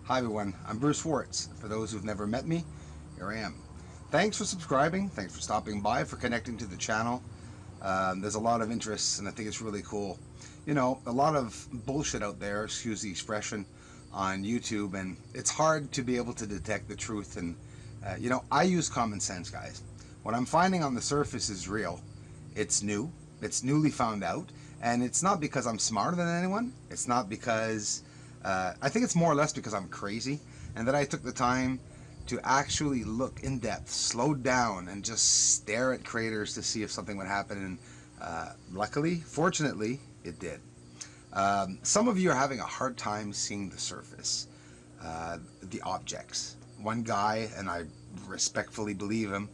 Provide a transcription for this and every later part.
Hi everyone, I'm Bruce Schwartz. For those who've never met me, here I am. Thanks for subscribing, thanks for stopping by, for connecting to the channel. There's a lot of interest and I think it's really cool. You know, a lot of bullshit out there, excuse the expression, on YouTube, and it's hard to be able to detect the truth. And I use common sense, guys. What I'm finding on the surface is real. It's new, it's newly found out, and it's not because I'm smarter than anyone. It's not because I think it's more or less because I'm crazy, and that I took the time to actually look in depth, slow down, and just stare at craters to see if something would happen. And luckily, fortunately, it did. Some of you are having a hard time seeing the surface, the objects. One guy, and I respectfully believe him,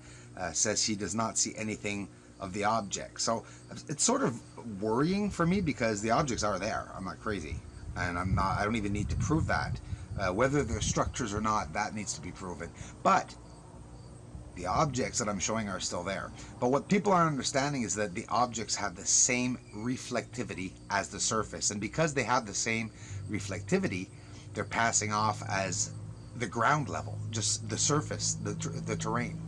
says he does not see anything of the object. So it's sort of worrying for me because the objects are there. I'm not crazy, and I don't even need to prove that. Whether they're structures or not, that needs to be proven. But the objects that I'm showing are still there. But what people aren't understanding is that the objects have the same reflectivity as the surface. And because they have the same reflectivity, they're passing off as the ground level, just the surface, the terrain.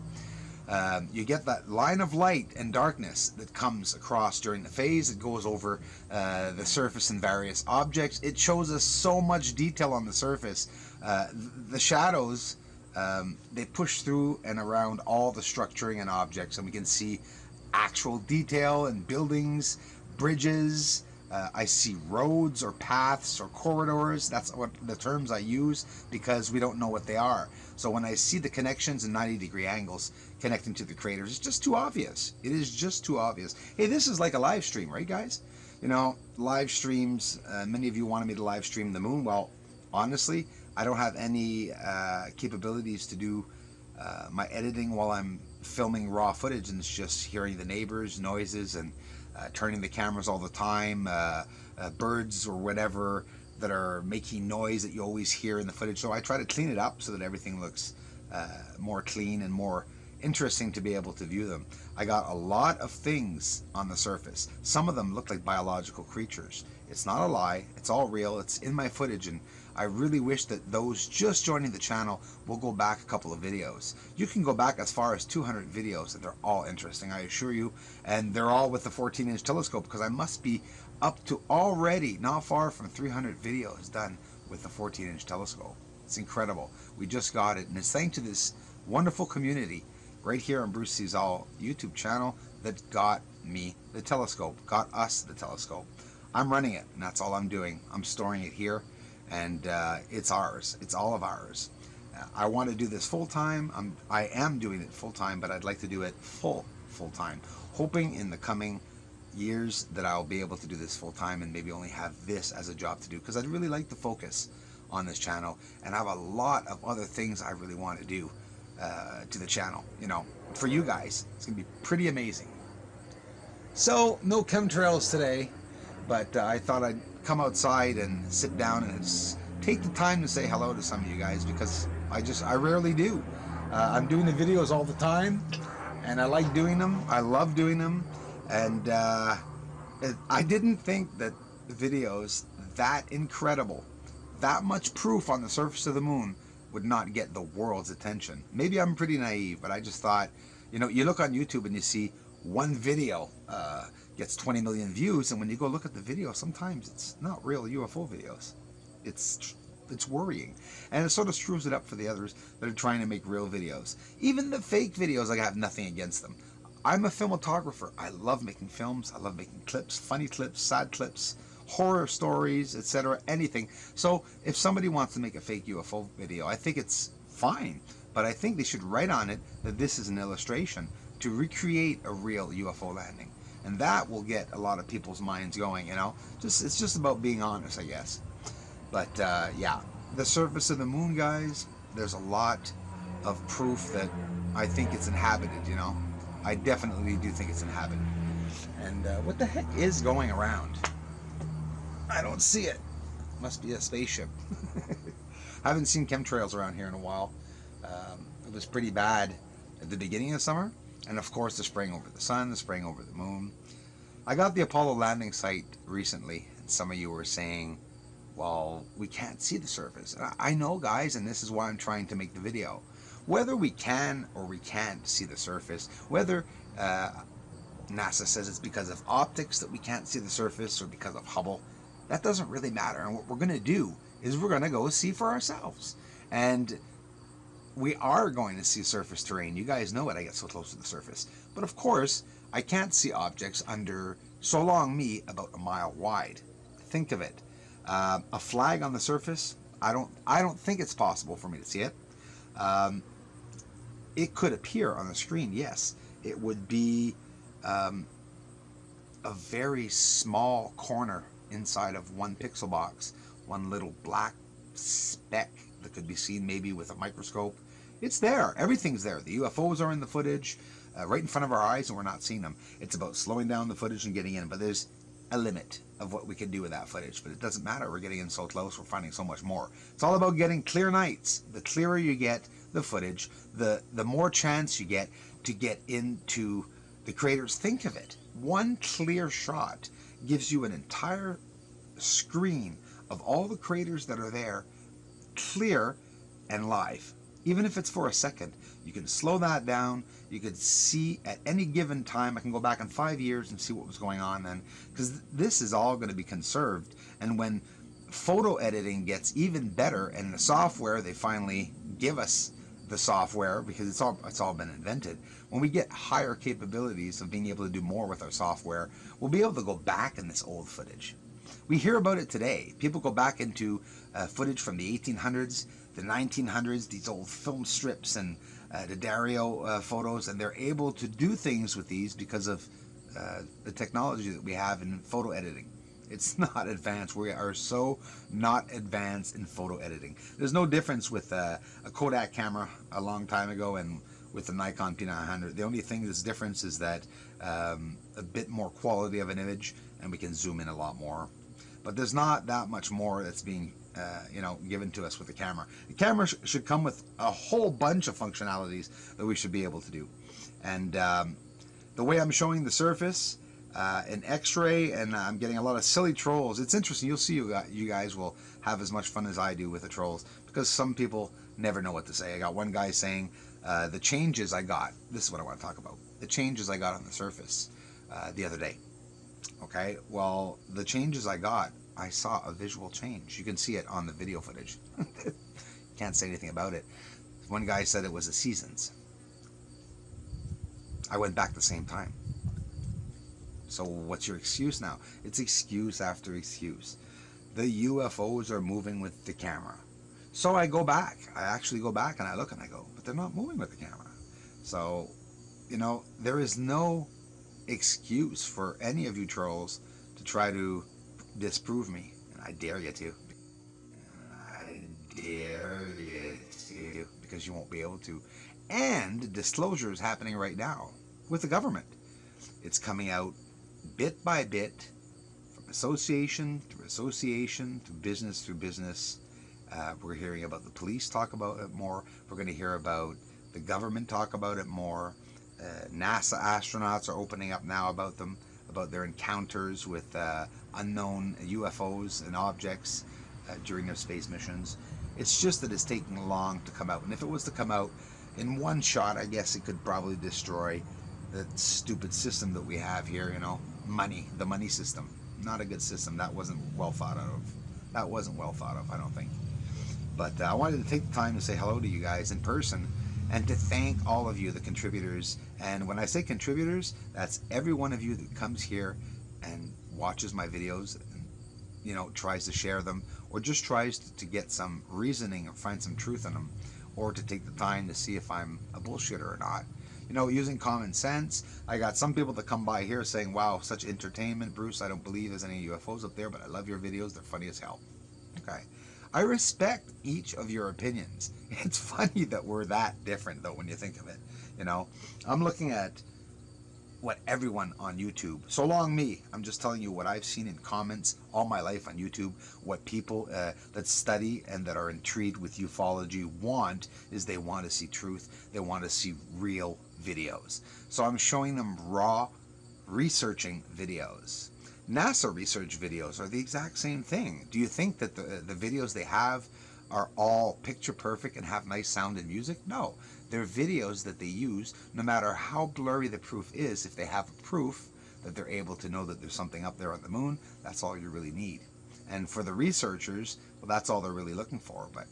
You get that line of light and darkness that comes across during the phase. It goes over the surface and various objects. It shows us so much detail on the surface. The shadows, they push through and around all the structuring and objects, and we can see actual detail and buildings, bridges. I see roads or paths or corridors. That's what the terms I use because we don't know what they are. So when I see the connections and 90-degree angles connecting to the craters, it's just too obvious. It is just too obvious. Hey, this is like a live stream, right, guys? You know, live streams, many of you wanted me to live stream the moon. Well, honestly, I don't have any capabilities to do my editing while I'm filming raw footage, and it's just hearing the neighbors, noises, and turning the cameras all the time, birds or whatever that are making noise that you always hear in the footage. So I try to clean it up so that everything looks more clean and more interesting to be able to view them. I got a lot of things on the surface. Some of them look like biological creatures. It's not a lie. It's all real. It's in my footage, and I really wish that those just joining the channel will go back a couple of videos. You can go back as far as 200 videos, and they're all interesting, I assure you. And they're all with the 14-inch telescope, because I must be up to already not far from 300 videos done with the 14-inch telescope. It's incredible. We just got it, and it's thanks to this wonderful community right here on Bruce Sees All YouTube channel that got me the telescope, got us the telescope. I'm running it, and that's all I'm doing. I'm storing it here, and it's ours. It's all of ours. I want to do this full-time. I am doing it full-time, but I'd like to do it full-time, hoping in the coming years that I'll be able to do this full-time and maybe only have this as a job to do, because I'd really like to focus on this channel, and I have a lot of other things I really want to do to the channel, you know, for you guys. It's gonna be pretty amazing. So no chemtrails today, but I thought I'd come outside and sit down and just take the time to say hello to some of you guys, because I rarely do. I'm doing the videos all the time, and I like doing them. I love doing them, and I didn't think that videos that incredible, that much proof on the surface of the moon, would not get the world's attention. Maybe I'm pretty naive, but I just thought, you know, you look on YouTube and you see one video gets 20 million views, and when you go look at the video, sometimes it's not real UFO videos. It's worrying, and it sort of screws it up for the others that are trying to make real videos. Even the fake videos, I have nothing against them. I'm a filmographer. I love making films. I love making clips, funny clips, sad clips, horror stories, etc., anything. So if somebody wants to make a fake UFO video, I think it's fine, but I think they should write on it that this is an illustration to recreate a real UFO landing, and that will get a lot of people's minds going, you know. It's just about being honest, I guess. But yeah, the surface of the moon, guys, there's a lot of proof that I think it's inhabited, you know. I definitely do think it's inhabited. And what the heck is going around? I don't see it. Must be a spaceship. I haven't seen chemtrails around here in a while. It was pretty bad at the beginning of summer, and of course the spraying over the sun, the spraying over the moon. I got the Apollo landing site recently, and some of you were saying, Well, we can't see the surface. I know, guys, and this is why I'm trying to make the video. Whether we can or we can't see the surface, whether uh, NASA says it's because of optics that we can't see the surface or because of Hubble, that doesn't really matter. And what we're going to do is we're going to go see for ourselves. And we are going to see surface terrain. You guys know it. I get so close to the surface. But of course, I can't see objects under, so long me, about a mile wide. Think of it. A flag on the surface, I don't think it's possible for me to see it. Um, it could appear on the screen, yes. It would be um, a very small corner inside of one pixel box, one little black speck that could be seen maybe with a microscope. It's there. Everything's there. The UFOs are in the footage, right in front of our eyes, and we're not seeing them. It's about slowing down the footage and getting in, but there's a limit of what we can do with that footage. But it doesn't matter. We're getting in so close. We're finding so much more. It's all about getting clear nights. The clearer you get the footage, the more chance you get to get into the craters. Think of it. One clear shot gives you an entire screen of all the craters that are there, clear and live. Even if it's for a second, you can slow that down. You could see at any given time. I can go back in 5 years and see what was going on then, because this is all going to be conserved. And when photo editing gets even better, and the software, they finally give us the software, because it's all been invented. When we get higher capabilities of being able to do more with our software, we'll be able to go back in this old footage. We hear about it today. People go back into footage from the 1800s, the 1900s, these old film strips and the Dario photos, and they're able to do things with these because of the technology that we have in photo editing. It's not advanced. We are so not advanced in photo editing. There's no difference with a Kodak camera a long time ago and with the Nikon P900. The only thing that's difference is that a bit more quality of an image, and we can zoom in a lot more. But there's not that much more that's being given to us with the camera. The camera should come with a whole bunch of functionalities that we should be able to do. And the way I'm showing the surface in X-ray, and I'm getting a lot of silly trolls. It's interesting. You'll see you guys will have as much fun as I do with the trolls, because some people never know what to say. I got one guy saying the changes I got. This is what I want to talk about. The changes I got on the surface the other day. Okay, well, the changes I got, I saw a visual change. You can see it on the video footage. Can't say anything about it. One guy said it was the seasons. I went back the same time. So what's your excuse now? It's excuse after excuse. The UFOs are moving with the camera. So I go back. I actually go back and I look and I go, but they're not moving with the camera. So, there is no excuse for any of you trolls to try to disprove me. And I dare you to. I dare you to. Because you won't be able to. And disclosure is happening right now with the government. It's coming out bit by bit, from association through association, through business. We're hearing about the police talk about it more. We're going to hear about the government talk about it more. NASA astronauts are opening up now about them, about their encounters with unknown UFOs and objects during their space missions. It's just that it's taking long to come out. And if it was to come out in one shot, I guess it could probably destroy the stupid system that we have here, the money system. Not a good system. That wasn't well thought of. I don't think. But I wanted to take the time to say hello to you guys in person and to thank all of you, the contributors. And when I say contributors, that's every one of you that comes here and watches my videos and, tries to share them, or just tries to get some reasoning or find some truth in them, or to take the time to see if I'm a bullshitter or not. Using common sense. I got some people that come by here saying, wow, such entertainment, Bruce. I don't believe there's any UFOs up there, but I love your videos. They're funny as hell. Okay. I respect each of your opinions. It's funny that we're that different, though, when you think of it. I'm looking at what everyone on YouTube, so long me, I'm just telling you what I've seen in comments all my life on YouTube. What people that study and that are intrigued with ufology want is they want to see truth. They want to see real videos. So I'm showing them raw researching videos. NASA research videos are the exact same thing. Do you think that the videos they have are all picture perfect and have nice sound and music? No. They're videos that they use, no matter how blurry the proof is. If they have proof that they're able to know that there's something up there on the moon, that's all you really need. And for the researchers, well, that's all they're really looking for. But,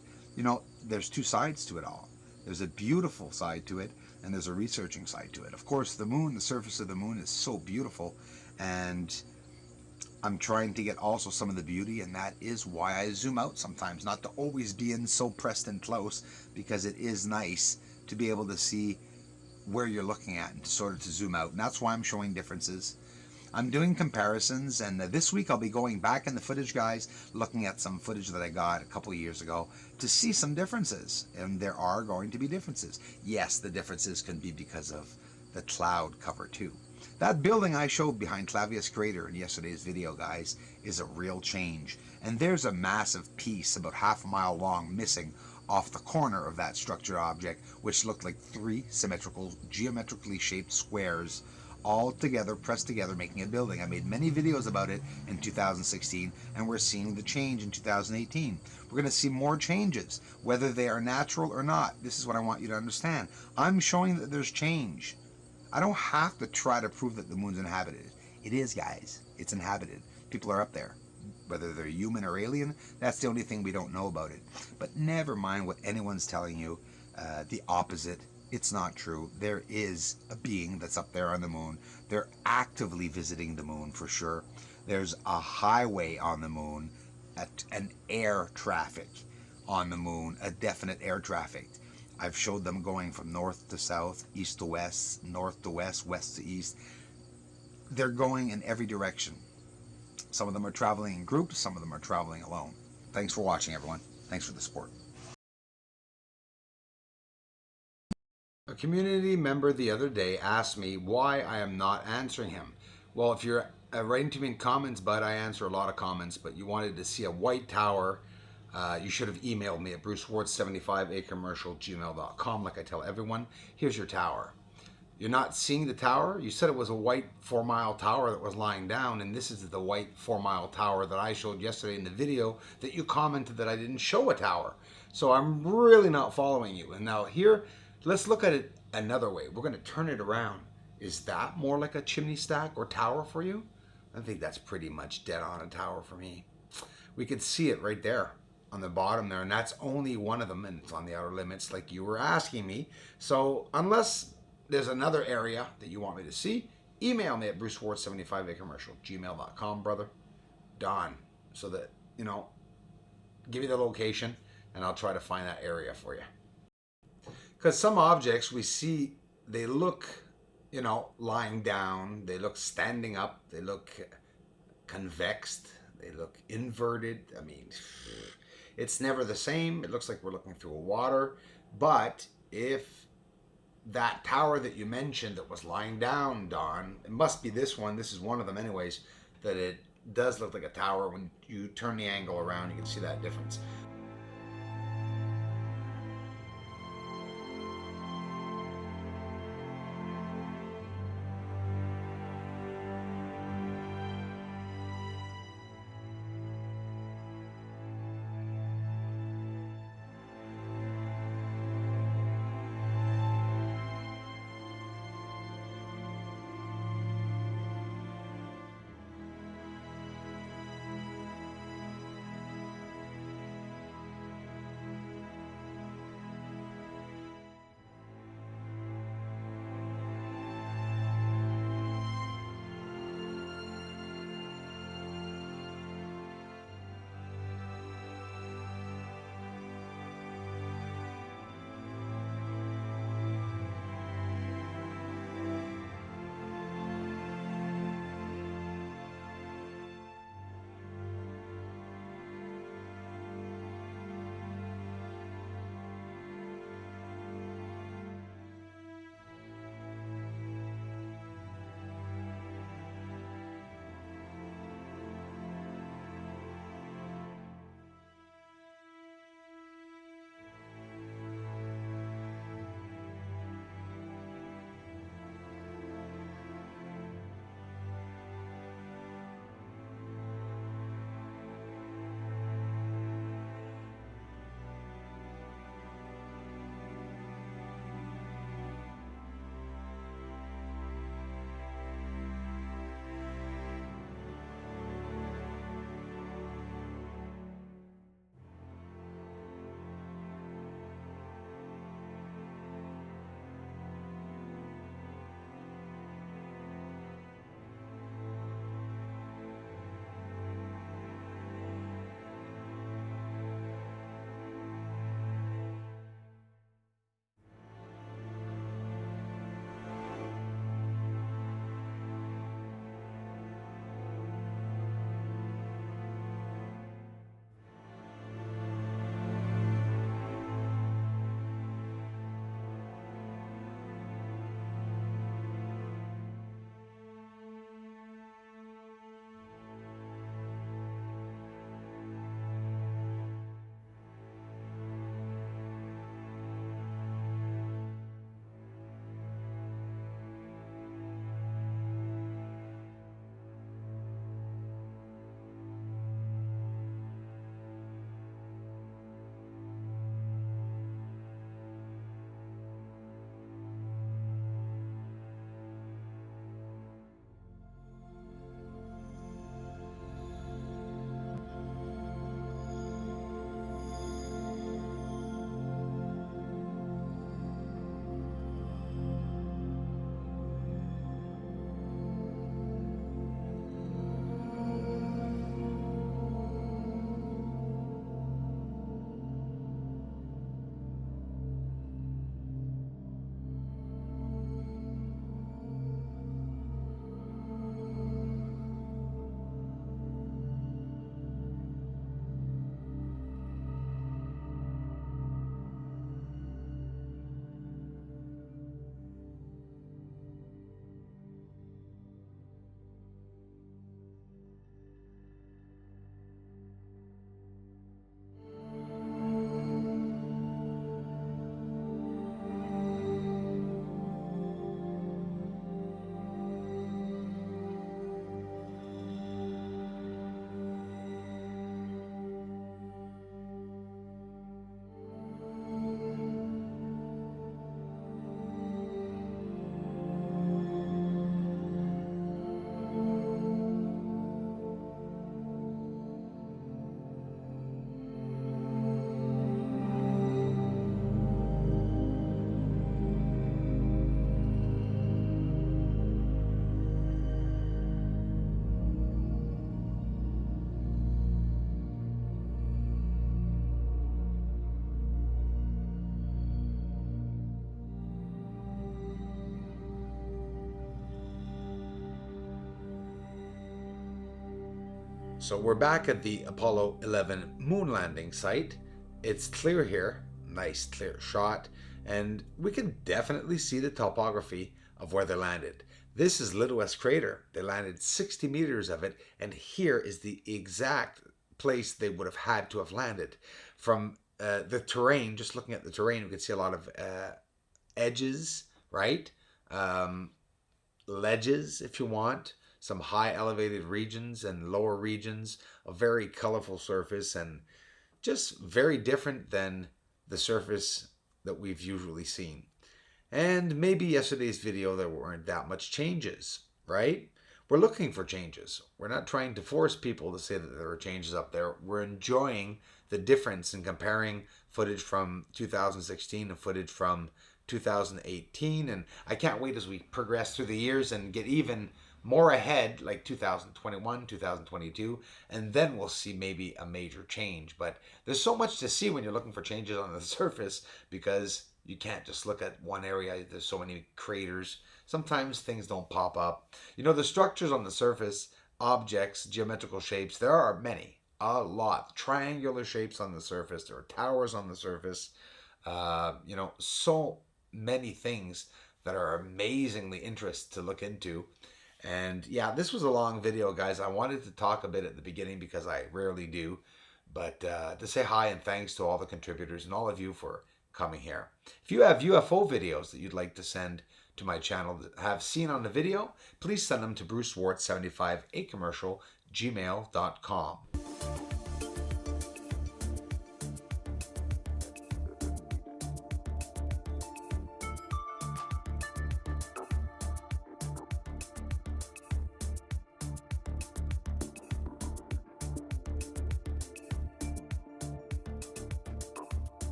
there's two sides to it all. There's a beautiful side to it, and there's a researching side to it. Of course, the moon, the surface of the moon is so beautiful, and I'm trying to get also some of the beauty, and that is why I zoom out sometimes, not to always be in so pressed and close, because it is nice to be able to see where you're looking at and sort of to zoom out. And that's why I'm showing differences. I'm doing comparisons, and this week I'll be going back in the footage, guys, looking at some footage that I got a couple of years ago to see some differences. And there are going to be differences. Yes, the differences can be because of the cloud cover too. That building I showed behind Clavius Crater in yesterday's video, guys, is a real change. And there's a massive piece about half a mile long missing off the corner of that structured object, which looked like three symmetrical, geometrically shaped squares all together, pressed together, making a building. I made many videos about it in 2016, and we're seeing the change in 2018. We're going to see more changes, whether they are natural or not. This is what I want you to understand. I'm showing that there's change. I don't have to try to prove that the moon's inhabited. It is, guys. It's inhabited. People are up there. Whether they're human or alien, that's the only thing we don't know about it. But never mind what anyone's telling you, the opposite. It's not true. There is a being that's up there on the moon. They're actively visiting the moon for sure. There's a highway on the moon, an air traffic on the moon, a definite air traffic. I've showed them going from north to south, east to west, north to west, west to east. They're going in every direction. Some of them are traveling in groups, some of them are traveling alone. Thanks for watching, everyone. Thanks for the support. A community member the other day asked me why I am not answering him. Well, if you're writing to me in comments, bud, I answer a lot of comments, but you wanted to see a white tower, you should have emailed me at brucewards75acommercial@gmail.com like I tell everyone. Here's your tower. You're not seeing the tower? You said it was a white 4-mile tower that was lying down, and this is the white 4-mile tower that I showed yesterday in the video that you commented that I didn't show a tower. So I'm really not following you. And now here, let's look at it another way. We're going to turn it around. Is that more like a chimney stack or tower for you? I think that's pretty much dead on a tower for me. We could see it right there on the bottom there, and that's only one of them, and it's on the outer limits like you were asking me. So unless there's another area that you want me to see, email me at brucewards75acommercial@gmail.com, brother. Don, so that, give me the location, and I'll try to find that area for you. Because some objects we see, they look, lying down, they look standing up, they look convexed, they look inverted. I mean, it's never the same. It looks like we're looking through a water. But if that tower that you mentioned that was lying down, Don, it must be this one. This is one of them anyways, that it does look like a tower. When you turn the angle around, you can see that difference. So we're back at the Apollo 11 moon landing site. It's clear here, nice clear shot, and we can definitely see the topography of where they landed. This is Little West Crater. They landed 60 meters of it, and here is the exact place they would have had to have landed. From the terrain, just looking at the terrain, we can see a lot of edges, right? Um, Ledges, if you want, some high elevated regions and lower regions, a very colorful surface, and just very different than the surface that we've usually seen. And maybe yesterday's video there weren't that much changes, right? We're looking for changes. We're not trying to force people to say that there are changes up there. We're enjoying the difference in comparing footage from 2016 and footage from 2018. And I can't wait as we progress through the years and get even more ahead, like 2021, 2022, and then we'll see maybe a major change. But there's so much to see when you're looking for changes on the surface, because you can't just look at one area. There's so many craters. Sometimes things don't pop up. You know, the structures on the surface, objects, geometrical shapes, there are many, a lot. Triangular shapes on the surface. There are towers on the surface. So many things that are amazingly interesting to look into. And yeah, this was a long video, guys. I wanted to talk a bit at the beginning because I rarely do. But to say hi and thanks to all the contributors and all of you for coming here. If you have UFO videos that you'd like to send to my channel that have seen on the video, please send them to brucewarts75acommercial@gmail.com.